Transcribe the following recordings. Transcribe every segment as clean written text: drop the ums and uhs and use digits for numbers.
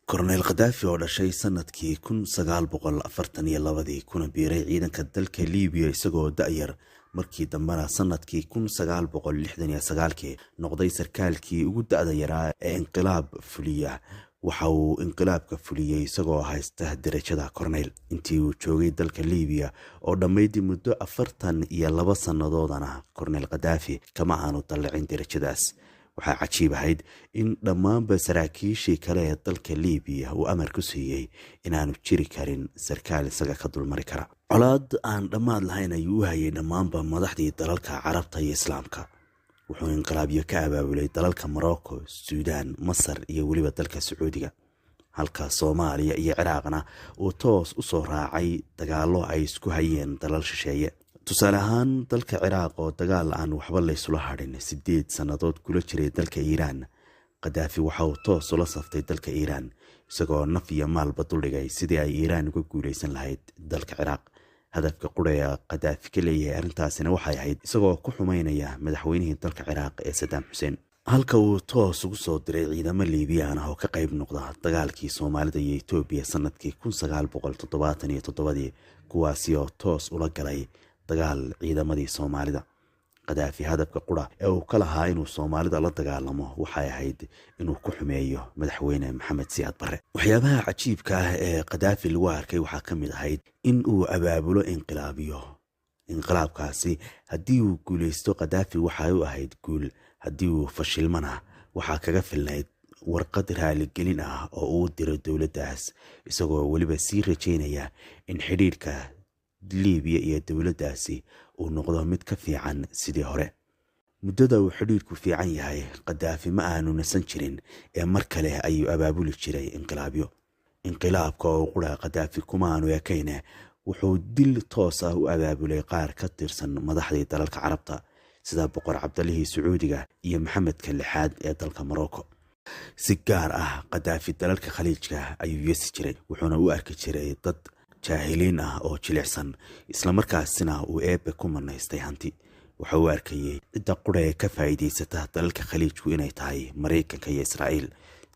كورنيل قدافي oo dhashay sanadkii 1942 kuna biiray ciidanka dalka Liibiya isagoo da'yar markii dambana sanadkii 1969 noqday sarkaalkii ugu da'da yaraa ee inqilaab fuliya. waxa uu inqilaabka fuliyay isagoo haysta darajada korneyl intii uu joogay dalka Liibiya oo dhammayd muddo 42 sanadoodana Korneyl Qadaafi kama aanu dalacin darajadaas. waxaa cajiib ahayd in dhammaanba saraakiishii kale ee dalka Liibiya uu amar ku siiyay inaanu jiri karin sarkaal isaga ka dulmari kara. colaad aan dhammaad lahayn ayuu u hayay dhammaanba madaxdii dalalka Carabta iyo Islaamka. wuxuu inqilaabyo ka abaabulay dalalka Morocco, Suudaan, Masar iyo weliba dalka Sacuudiga, halka Soomaaliya iyo Ciraaqna uu toos u soo raacay dagaallo ay isku hayeen dalal shisheeye. tusaale ahaan dalka Ciraaq oo dagaal aan waxba la isula hadhin 8 sanadood kula jiray dalka Iiraan, Qadaafi waxa uu toos ula saftay dalka Iiraan isagoo naf iyo maalba duldhigay sidii ay Iiraan uga guuleysan lahayd dalka Ciraaq. hadafka qudhaya Qadaafi ka leeyahay arrintaasina waxay ahayd isagoo ku xumeynaya madaxweynihii dalka Ciraaq ee Saddam Hussein, halka uu toos ugu soo diray ciidamo Liibiyaan ah oo ka qayb noqda dagaalkii Soomaalida iyo Itoobiya sanadkii 1977 kuwaasi oo toos ula galay dagaal ciidamadii Soomaalida. Qadaafi hadafka qura ee uu ka lahaa inuu Soomaalida la dagaalamo waxay ahayd inuu ku xumeeyo madaxweyne Maxamed Siyaad Barre. waxyaabaha cajiibka ah ee Qadaafi lagu arkay waxaa ka mid ahayd in uu abaabulo inqilaabkaasi haddii uu guuleysto Qadaafi waxay u ahayd guul, haddii uu fashilmana waxaa kaga filnayd warqad raaligelin ah oo uu diro dowladdaas isagoo weliba sii rajaynaya in xidhiidhka Liibiya iyo dowladdaasi uu noqdo mid ka fiican sidii hore. muddada uu xidhiidhku fiican yahay Qadaafi ma aanu nasan jirin ee mar kale ayuu abaabuli jiray inqilaabka oo qura Qadaafi kuma aanu ekayne wuxuu dil toos ah u abaabulay qaar ka tirsan madaxdii dalalka Carabta sida boqor Cabdallihii Sacuudiga iyo Maxamedka lixaad ee dalka Morocco. si gaar ah Qadaafi dalalka Khaliijka ayuu yeesi jiray, wuxuuna u arki jiray dad jaahiliin ah oo jilicsan isla markaasina uu eebbe ku manaystay hanti. waxa uu arkayay cidda qura ee ka faa'iideysata dalalka Khaliijku inay tahay Mareykanka iyo Israa'iil,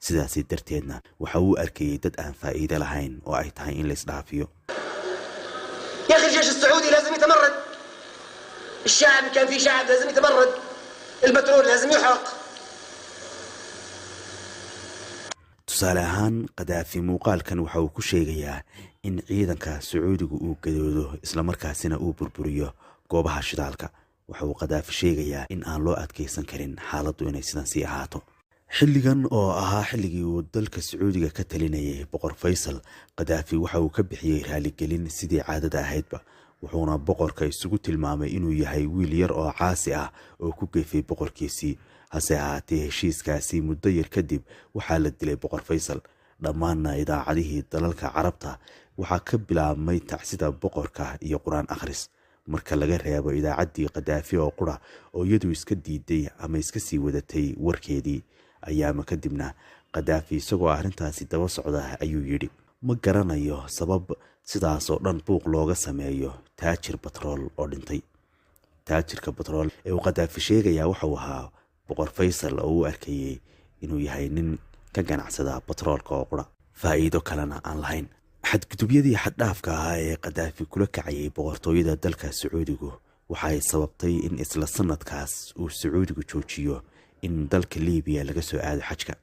sidaas darteedna waxa uu arkayay dad aan faa'iido lahayn oo ay tahay in la isdhaafiyo. يا أخي الجيش السعودي لازم يتمرد، الشعب كان في شعب لازم يتمرد، البترول لازم يحرق. tusaale ahaan Qadaafi muuqaalkan waxa uu ku sheegayaa in ciidanka Sacuudigu uu gadoodo isla markaasina uu burburiyo goobaha shidaalka. waxa uu Qadaafi sheegayaa in aan loo adkeysan karin xaaladdu inay sidan sii ahaato. xilligan oo ahaa xilligii uu dalka Sacuudiga ka talinayay boqor Faysal, Qadaafi waxa uu ka bixiyay raaligelin sidii caadada ahaydba, wuxuuna boqorka isugu tilmaamay inuu yahay wiil yar oo caasi ah oo ku geefay boqorkiisii. hase ahaatee heshiiskaasi muddo yar kadib waxaa la dilay boqor Faysal. dhammaanna idaacadihii dalalka Carabta waxaa ka bilaabmay tacsida boqorka iyo quraan akhris, marka laga reebo idaacaddii Qadaafi oo qura oo iyadu iska diiday ama iska sii wadatay warkeedii. ayaama kadibna Qadaafi isagoo arrintaasi daba socda ayuu yidhi, ma garanayo sabab sidaas oo dhan buuq looga sameeyo taajir batrool oo dhintay. taajirka batrool ee uu Qadaafi sheegayaa wuxuu ahaa boqor Faysal oo uu arkayay inuu yahay nin ka ganacsada batroolka oo qura, faa'iido kalena aan lahayn. xadgudubyadii xad-dhaafka ah ee Qadaafi kula kacayay boqortooyada dalka Sacuudigu waxay sababtay in isla sanadkaas uu Sacuudigu joojiyo in dalka Liibiya laga soo aado xajka.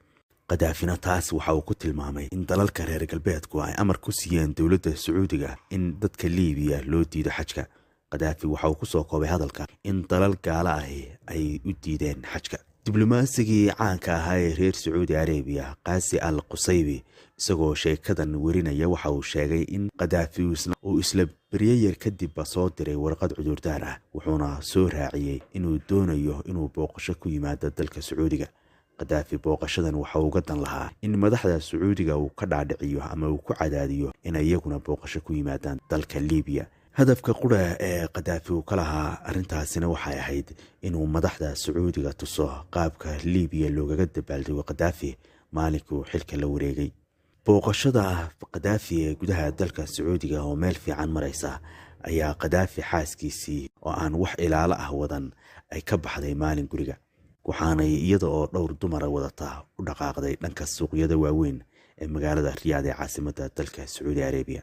Qadaafina taas waxa uu ku tilmaamay in dalalka reer galbeedku ay amar ku siiyeen dowladda Sacuudiga in dadka Liibiya loo diido xajka. Qadaafi waxa uu ku soo koobay hadalka in dalal gaala ah ay u diideen xajka. diblomaasiga caanka ah ee reer Sacuudi Arabiya, Qaasi al-Qusaybi, isagoo sheekadan warinaya waxa uu sheegay in Qadaafi uu isla bariyay kadib soo diray warqad cudurdaar ah, wuxuuna soo raaciyay inuu doonayo inuu booqasho ku yimaado dalka Sacuudiga. Qadaafi booqashadan waxa uu gadan lahaa in madaxda Sacuudiga uu ka dhaadhiciyo ama uu ku cadaadiyo in iyaguna booqasho ku yimaadaan dalka Liibiya. hadafka qura ee Qadaafi uu ka lahaa arrintaasina waxay ahayd inuu madaxda Sacuudiga tuso qaabka Liibiya loogaga dabaaldego Qadaafi maalinkuu xilka la wareegay. booqashada Qadaafi ee gudaha dalka Sacuudiga oo meel fiican maraysa ayaa Qadaafi xaaskiisii oo aan wax ilaalo ah wadan ay ka baxday maalin guriga, waxaanay iyada oo dhowr dumar wadata u dhaqaaqday dhanka suuqyada waaweyn ee magaalada riyaad ee caasimadda dalka sacuudi arabiya.